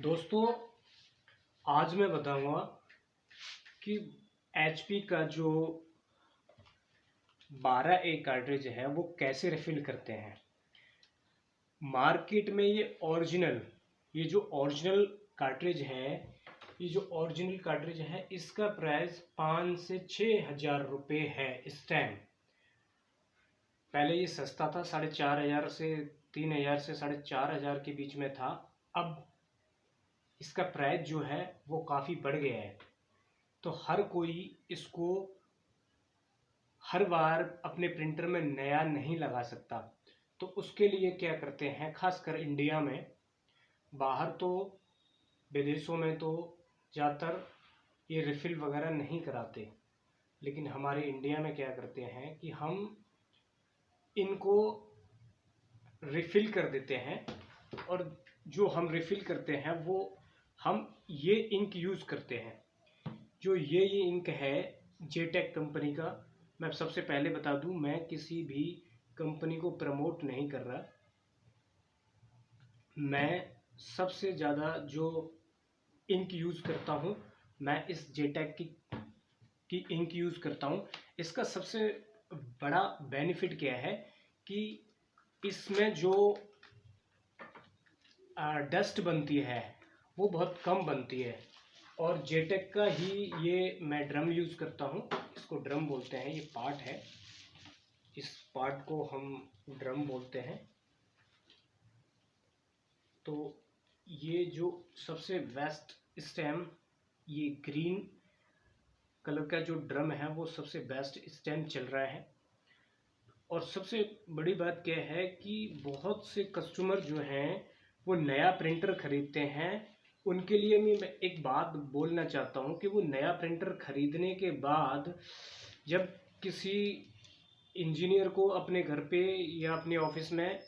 दोस्तों, आज मैं बताऊंगा कि एचपी का जो 12A कार्ट्रिज है वो कैसे रिफिल करते हैं। मार्केट में ये जो ओरिजिनल कार्ट्रिज है, इसका प्राइस 5 से 6 हज़ार रुपये है इस टाइम। पहले ये सस्ता था, 4,500 से 3,000 से 4,500 के बीच में था। अब इसका प्राइस जो है वो काफ़ी बढ़ गया है, तो हर कोई इसको हर बार अपने प्रिंटर में नया नहीं लगा सकता। तो उसके लिए क्या करते हैं, खासकर इंडिया में, बाहर तो विदेशों में तो ज़्यादातर ये रिफ़िल वगैरह नहीं कराते, लेकिन हमारे इंडिया में क्या करते हैं कि हम इनको रिफ़िल कर देते हैं। और जो हम रिफ़िल करते हैं वो हम ये इंक यूज़ करते हैं। जो ये इंक है जेटेक कंपनी का। मैं सबसे पहले बता दूं, मैं किसी भी कंपनी को प्रमोट नहीं कर रहा। मैं सबसे ज़्यादा जो इंक यूज़ करता हूं, मैं इस जेटेक की इंक यूज़ करता हूं। इसका सबसे बड़ा बेनिफिट क्या है कि इसमें जो डस्ट बनती है वो बहुत कम बनती है। और जेटेक का ही ये मैं ड्रम यूज़ करता हूँ। इसको ड्रम बोलते हैं, ये पार्ट है, इस पार्ट को हम ड्रम बोलते हैं। तो ये जो सबसे बेस्ट इस टाइम ये ग्रीन कलर का जो ड्रम है वो सबसे बेस्ट इस टाइम चल रहा है। और सबसे बड़ी बात क्या है कि बहुत से कस्टमर जो हैं वो नया प्रिंटर ख़रीदते हैं। उनके लिए मैं एक बात बोलना चाहता हूँ कि वो नया प्रिंटर ख़रीदने के बाद जब किसी इंजीनियर को अपने घर पे या अपने ऑफिस में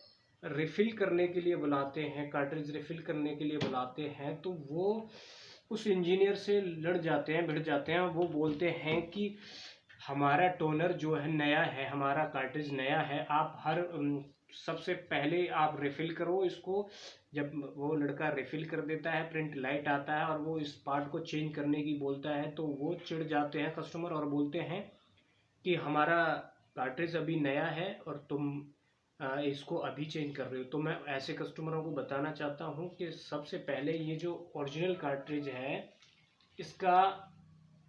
रिफ़िल करने के लिए बुलाते हैं, कार्ट्रिज रिफ़िल करने के लिए बुलाते हैं, तो वो उस इंजीनियर से लड़ जाते हैं, भिड़ जाते हैं। वो बोलते हैं कि हमारा टोनर जो है नया है, हमारा कार्ट्रिज नया है, आप सबसे पहले आप रिफ़िल करो इसको। जब वो लड़का रिफ़िल कर देता है, प्रिंट लाइट आता है और वो इस पार्ट को चेंज करने की बोलता है, तो वो चिढ़ जाते हैं कस्टमर और बोलते हैं कि हमारा कार्ट्रिज अभी नया है और तुम इसको अभी चेंज कर रहे हो। तो मैं ऐसे कस्टमरों को बताना चाहता हूँ कि सबसे पहले ये जो ओरिजिनल कार्ट्रिज है इसका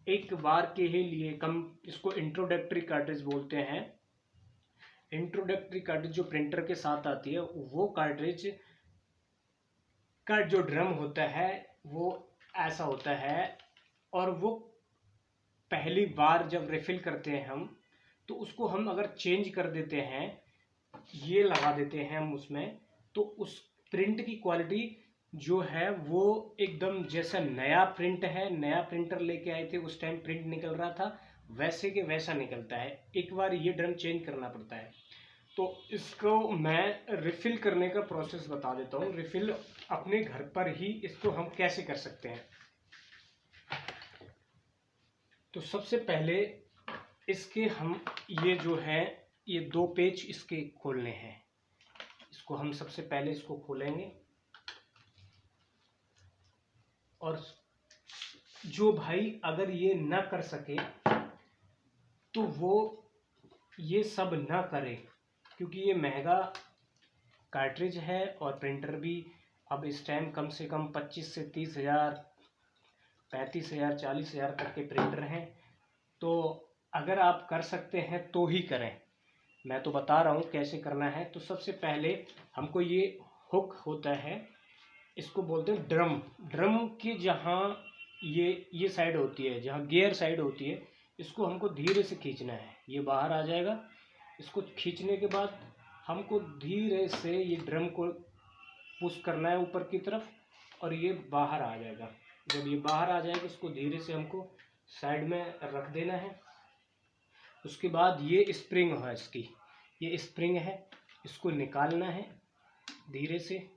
एक बार के ही लिए इसको इंट्रोडक्टरी कार्ट्रिज बोलते हैं। इंट्रोडक्टरी कार्ट्रिज जो प्रिंटर के साथ आती है, वो कार्ट्रिज का जो ड्रम होता है वो ऐसा होता है। और वो पहली बार जब रिफ़िल करते हैं हम, तो उसको हम अगर चेंज कर देते हैं, ये लगा देते हैं हम उसमें, तो उस प्रिंट की क्वालिटी जो है वो एकदम जैसा नया प्रिंट है, नया प्रिंटर लेके आए थे उस टाइम प्रिंट निकल रहा था, वैसे के वैसा निकलता है। एक बार ये ड्रम चेंज करना पड़ता है। तो इसको मैं रिफ़िल करने का प्रोसेस बता देता हूँ। रिफ़िल अपने घर पर ही इसको हम कैसे कर सकते हैं। तो सबसे पहले इसके हम ये जो है ये 2 पेज इसके खोलने हैं। इसको हम सबसे पहले इसको खोलेंगे। और जो भाई अगर ये ना कर सके तो वो ये सब ना करे, क्योंकि ये महंगा कार्ट्रिज है और प्रिंटर भी अब इस टाइम कम से कम 25 से 30 हज़ार, 35 हज़ार, 40 हज़ार तक के प्रिंटर हैं। तो अगर आप कर सकते हैं तो ही करें। मैं तो बता रहा हूँ कैसे करना है। तो सबसे पहले हमको ये हुक होता है, इसको बोलते हैं ड्रम। ड्रम की जहाँ ये साइड होती है, जहाँ गियर साइड होती है, इसको हमको धीरे से खींचना है। ये बाहर आ जाएगा। इसको खींचने के बाद हमको धीरे से ये ड्रम को पुश करना है ऊपर की तरफ और ये बाहर आ जाएगा। जब ये बाहर आ जाएगा इसको धीरे से हमको साइड में रख देना है। उसके बाद ये स्प्रिंग है इसकी, ये स्प्रिंग है, इसको निकालना है धीरे से।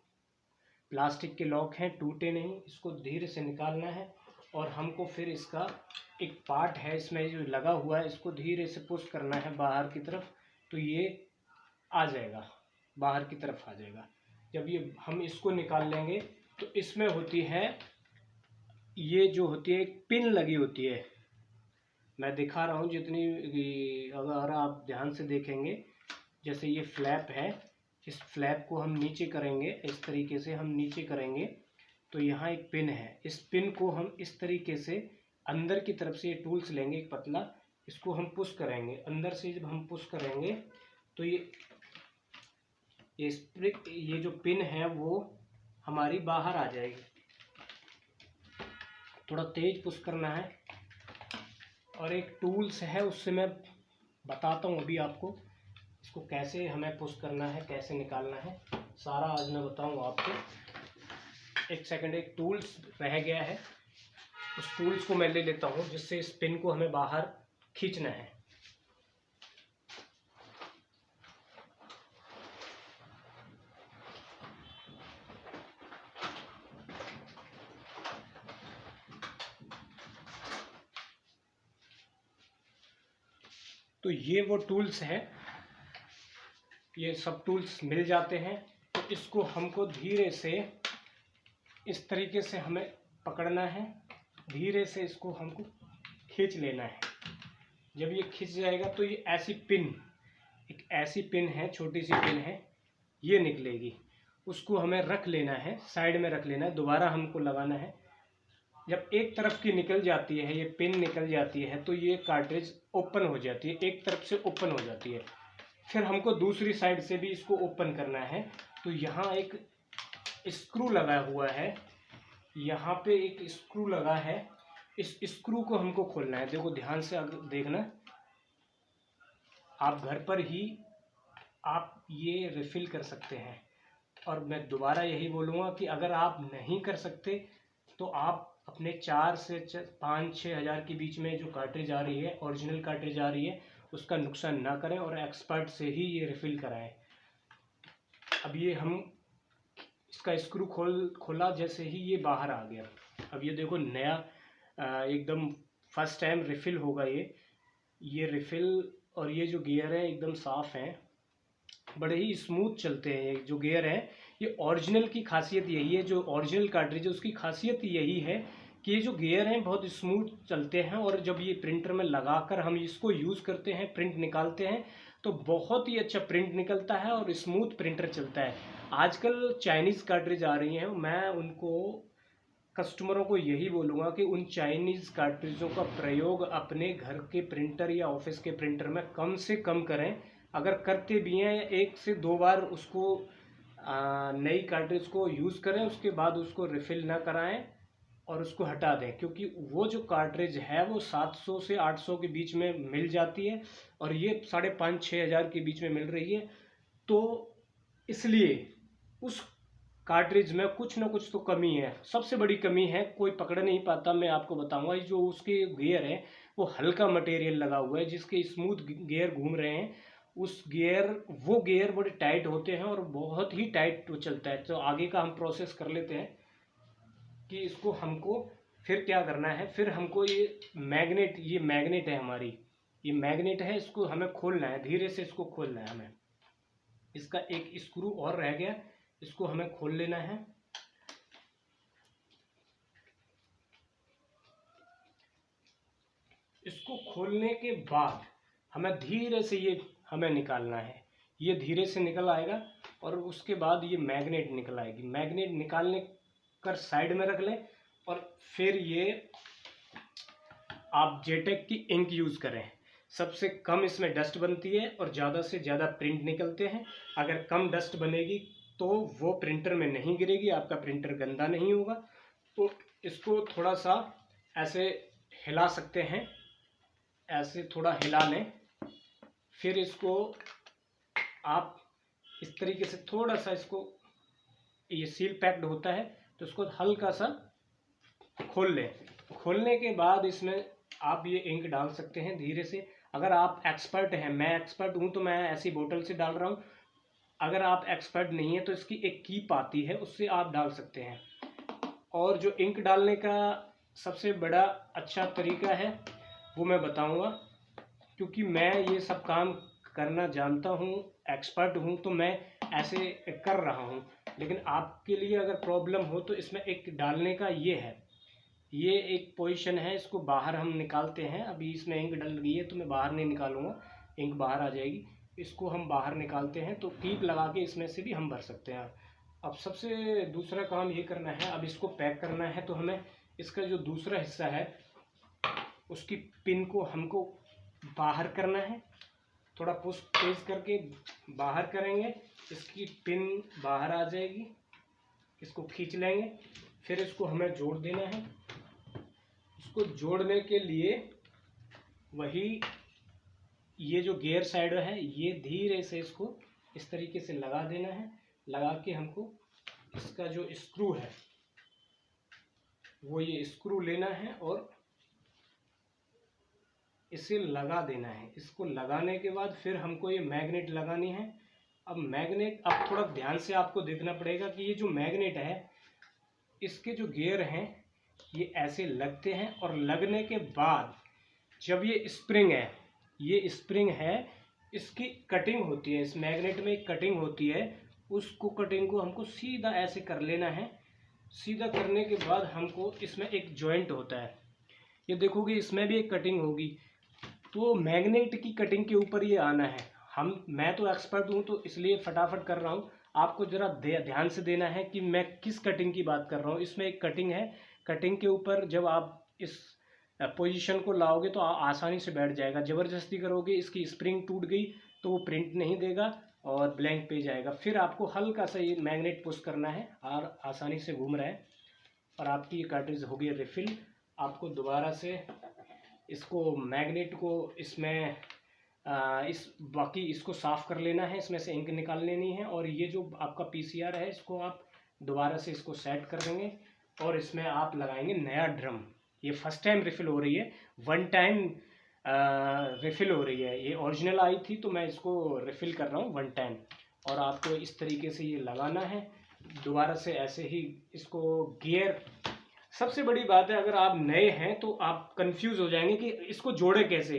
प्लास्टिक के लॉक हैं, टूटे नहीं, इसको धीरे से निकालना है। और हमको फिर इसका एक पार्ट है इसमें जो लगा हुआ है, इसको धीरे से पुश करना है बाहर की तरफ, तो ये आ जाएगा, बाहर की तरफ आ जाएगा। जब ये हम इसको निकाल लेंगे तो इसमें होती है, ये जो होती है एक पिन लगी होती है, मैं दिखा रहा हूँ जितनी, अगर आप ध्यान से देखेंगे, जैसे ये फ्लैप है, इस फ्लैप को हम नीचे करेंगे, इस तरीके से हम नीचे करेंगे तो यहाँ एक पिन है। इस पिन को हम इस तरीके से अंदर की तरफ से ये टूल्स लेंगे एक पतला, इसको हम पुश करेंगे, अंदर से जब हम पुश करेंगे तो ये जो पिन है वो हमारी बाहर आ जाएगी। थोड़ा तेज पुश करना है। और एक टूल्स है, उससे मैं बताता हूँ अभी आपको, इसको कैसे हमें पुश करना है, कैसे निकालना है, सारा आज मैं बताऊँगा आपको। एक सेकंड, एक टूल्स रह गया है, उस टूल्स को मैं ले लेता हूँ, जिससे इस पिन को हमें बाहर खींचना है। तो ये वो टूल्स है, ये सब टूल्स मिल जाते हैं। तो इसको हमको धीरे से इस तरीके से हमें पकड़ना है, धीरे से इसको हमको खींच लेना है। जब ये खींच जाएगा तो ये ऐसी पिन, एक ऐसी पिन है, छोटी सी पिन है, ये निकलेगी। उसको हमें रख लेना है, साइड में रख लेना है, दोबारा हमको लगाना है। जब एक तरफ की निकल जाती है, ये पिन निकल जाती है, तो ये कार्ट्रिज ओपन हो जाती है, एक तरफ से ओपन हो जाती है। फिर हमको दूसरी साइड से भी इसको ओपन करना है। तो यहाँ एक स्क्रू लगा हुआ है, यहाँ पे एक स्क्रू लगा है, इस स्क्रू को हमको खोलना है। देखो ध्यान से देखना, आप घर पर ही आप ये रिफिल कर सकते हैं। और मैं दोबारा यही बोलूँगा कि अगर आप नहीं कर सकते तो आप अपने 4 से 5-6 हज़ार के बीच में जो कार्ट्रिज आ रही है, ओरिजिनल कार्ट्रिज आ रही है, उसका नुकसान ना करें और एक्सपर्ट से ही ये रिफ़िल कराएं। अब ये हम इसका स्क्रू खोला, जैसे ही ये बाहर आ गया। अब ये देखो नया एकदम फर्स्ट टाइम रिफ़िल होगा ये रिफ़िल। और ये जो गियर है एकदम साफ़ हैं, बड़े ही स्मूथ चलते हैं। ये जो गियर है, ये ओरिजिनल की खासियत यही है, जो ओरिजिनल कार्ट्रिज है उसकी खासियत यही है कि ये जो गियर हैं बहुत स्मूथ चलते हैं। और जब ये प्रिंटर में लगाकर हम इसको यूज़ करते हैं, प्रिंट निकालते हैं, तो बहुत ही अच्छा प्रिंट निकलता है और स्मूथ प्रिंटर चलता है। आजकल चाइनीज़ कार्ट्रिज आ रही हैं, मैं उनको कस्टमरों को यही बोलूँगा कि उन चाइनीज़ कार्ट्रिजों का प्रयोग अपने घर के प्रिंटर या ऑफिस के प्रिंटर में कम से कम करें। अगर करते भी हैं, 1 से 2 बार उसको नई कार्ट्रिज को यूज़ करें, उसके बाद उसको रिफ़िल ना कराएं और उसको हटा दें। क्योंकि वो जो कार्ट्रिज है वो 700 से 800 के बीच में मिल जाती है और ये 5,500-6 हज़ार के बीच में मिल रही है। तो इसलिए उस कार्ट्रिज में कुछ ना कुछ तो कमी है। सबसे बड़ी कमी है, कोई पकड़ नहीं पाता। मैं आपको बताऊंगा, जो उसके गियर है वो हल्का मटेरियल लगा हुआ है, जिसके स्मूथ गियर घूम रहे हैं। वो गियर बड़े टाइट होते हैं और बहुत ही टाइट चलता है। तो आगे का हम प्रोसेस कर लेते हैं कि इसको हमको फिर क्या करना है। फिर हमको ये मैग्नेट है हमारी, ये मैग्नेट है, इसको हमें खोलना है, धीरे से इसको खोलना है हमें। इसका एक स्क्रू और रह गया, इसको हमें खोल लेना है। इसको खोलने के बाद हमें धीरे से ये हमें निकालना है। ये धीरे से निकल आएगा और उसके बाद ये मैग्नेट निकल आएगी। मैग्नेट निकालने कर साइड में रख लें और फिर ये आप जेटेक की इंक यूज़ करें। सबसे कम इसमें डस्ट बनती है और ज़्यादा से ज़्यादा प्रिंट निकलते हैं। अगर कम डस्ट बनेगी तो वो प्रिंटर में नहीं गिरेगी, आपका प्रिंटर गंदा नहीं होगा। तो इसको थोड़ा सा ऐसे हिला सकते हैं, ऐसे थोड़ा हिला लें। फिर इसको आप इस तरीके से थोड़ा सा, इसको ये सील पैक्ड होता है तो इसको हल्का सा खोल लें। खोलने के बाद इसमें आप ये इंक डाल सकते हैं धीरे से। अगर आप एक्सपर्ट हैं, मैं एक्सपर्ट हूँ तो मैं ऐसी बोतल से डाल रहा हूँ। अगर आप एक्सपर्ट नहीं है तो इसकी एक कीप आती है, उससे आप डाल सकते हैं। और जो इंक डालने का सबसे बड़ा अच्छा तरीका है वो मैं बताऊंगा, क्योंकि मैं ये सब काम करना जानता हूँ, एक्सपर्ट हूँ, तो मैं ऐसे कर रहा हूँ। लेकिन आपके लिए अगर प्रॉब्लम हो तो इसमें एक डालने का ये है, ये एक पोजीशन है, इसको बाहर हम निकालते हैं। अभी इसमें इंक डल गई है तो मैं बाहर नहीं निकालूंगा, इंक बाहर आ जाएगी। इसको हम बाहर निकालते हैं तो टीप लगा के इसमें से भी हम भर सकते हैं। अब सबसे दूसरा काम ये करना है, अब इसको पैक करना है तो हमें इसका जो दूसरा हिस्सा है उसकी पिन को हमको बाहर करना है, थोड़ा पुश तेज करके बाहर करेंगे, इसकी पिन बाहर आ जाएगी, इसको खींच लेंगे, फिर इसको हमें जोड़ देना है। इसको जोड़ने के लिए वही ये जो गियर साइड है ये धीरे से इसको इस तरीके से लगा देना है। लगा के हमको इसका जो स्क्रू है वो ये स्क्रू लेना है और इसे लगा देना है। इसको लगाने के बाद फिर हमको ये मैग्नेट लगानी है। अब मैग्नेट, अब थोड़ा ध्यान से आपको देखना पड़ेगा कि ये जो मैग्नेट है इसके जो गियर हैं ये ऐसे लगते हैं, और लगने के बाद जब ये स्प्रिंग है, ये स्प्रिंग है, इसकी कटिंग होती है, इस मैग्नेट में एक कटिंग होती है, उसको कटिंग को हमको सीधा ऐसे कर लेना है। सीधा करने के बाद हमको इसमें एक जॉइंट होता है, ये देखोगे इसमें भी एक कटिंग होगी, तो मैग्नेट की कटिंग के ऊपर ये आना है। मैं तो एक्सपर्ट हूँ तो इसलिए फटाफट कर रहा हूँ, आपको ज़रा ध्यान से देना है कि मैं किस कटिंग की बात कर रहा हूँ। इसमें एक कटिंग है, कटिंग के ऊपर जब आप इस पोजीशन को लाओगे तो आसानी से बैठ जाएगा। ज़बरदस्ती करोगे, इसकी स्प्रिंग टूट गई तो वो प्रिंट नहीं देगा और ब्लैंक पेज आएगा। फिर आपको हल्का सा ये मैग्नेट पुश करना है और आसानी से घूम रहा है और आपकी ये कार्ट्रिज हो गई रिफिल। आपको दोबारा से इसको मैग्नेट को इसमें बाकी इसको साफ़ कर लेना है, इसमें से इंक निकाल लेनी है, और ये जो आपका पीसीआर है इसको आप दोबारा से इसको सेट कर देंगे और इसमें आप लगाएंगे नया ड्रम। ये फर्स्ट टाइम रिफ़िल हो रही है, वन टाइम रिफ़िल हो रही है। ये ओरिजिनल आई थी तो मैं इसको रिफ़िल कर रहा हूँ वन टाइम। और आपको इस तरीके से ये लगाना है दोबारा से, ऐसे ही इसको गियर। सबसे बड़ी बात है, अगर आप नए हैं तो आप कंफ्यूज हो जाएंगे कि इसको जोड़े कैसे।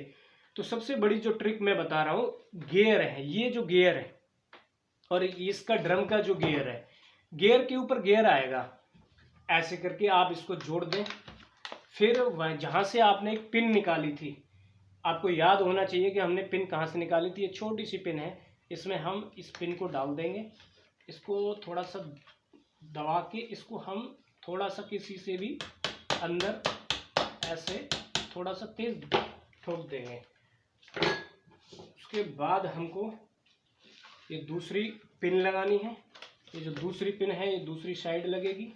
तो सबसे बड़ी जो ट्रिक मैं बता रहा हूँ, गियर है, ये जो गियर है और इसका ड्रम का जो गियर है, गियर के ऊपर गियर आएगा, ऐसे करके आप इसको जोड़ दें। फिर जहाँ से आपने एक पिन निकाली थी, आपको याद होना चाहिए कि हमने पिन कहाँ से निकाली थी। ये छोटी सी पिन है, इसमें हम इस पिन को डाल देंगे, इसको थोड़ा सा दबा के इसको हम थोड़ा सा किसी से भी अंदर ऐसे थोड़ा सा तेज ठोक देंगे। उसके बाद हमको ये दूसरी पिन लगानी है। ये जो दूसरी पिन है ये दूसरी साइड लगेगी।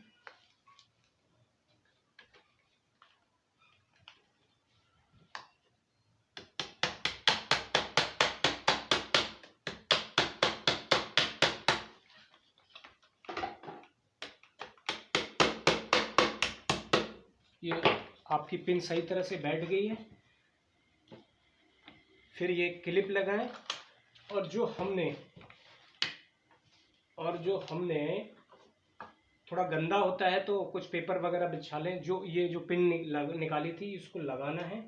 ये आपकी पिन सही तरह से बैठ गई है। फिर ये क्लिप लगाएं और जो हमने थोड़ा गंदा होता है तो कुछ पेपर वगैरह बिछा लें। जो ये जो पिन निकाली थी इसको लगाना है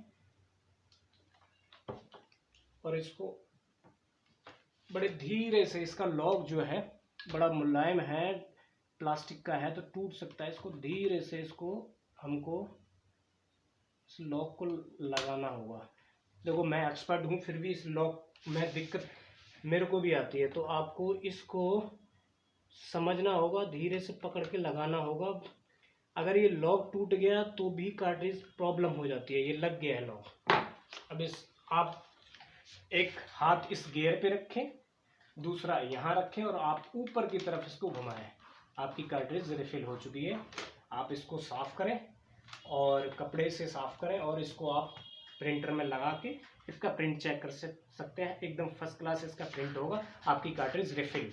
और इसको बड़े धीरे से, इसका लॉक जो है बड़ा मुलायम है, प्लास्टिक का है तो टूट सकता है। इसको धीरे से इसको हमको इस लॉक को लगाना होगा। देखो मैं एक्सपर्ट हूँ फिर भी इस लॉक में दिक्कत मेरे को भी आती है, तो आपको इसको समझना होगा, धीरे से पकड़ के लगाना होगा। अगर ये लॉक टूट गया तो भी कार्ट्रिज प्रॉब्लम हो जाती है। ये लग गया है लॉक। अब आप एक हाथ इस गियर पे रखें, दूसरा यहाँ रखें और आप ऊपर की तरफ इसको घुमाएं। आपकी कार्ट्रिज रिफिल हो चुकी है। आप इसको साफ़ करें और कपड़े से साफ़ करें और इसको आप प्रिंटर में लगा के इसका प्रिंट चेक कर सकते हैं। एकदम फर्स्ट क्लास इसका प्रिंट होगा। आपकी कार्ट्रिज रिफिल।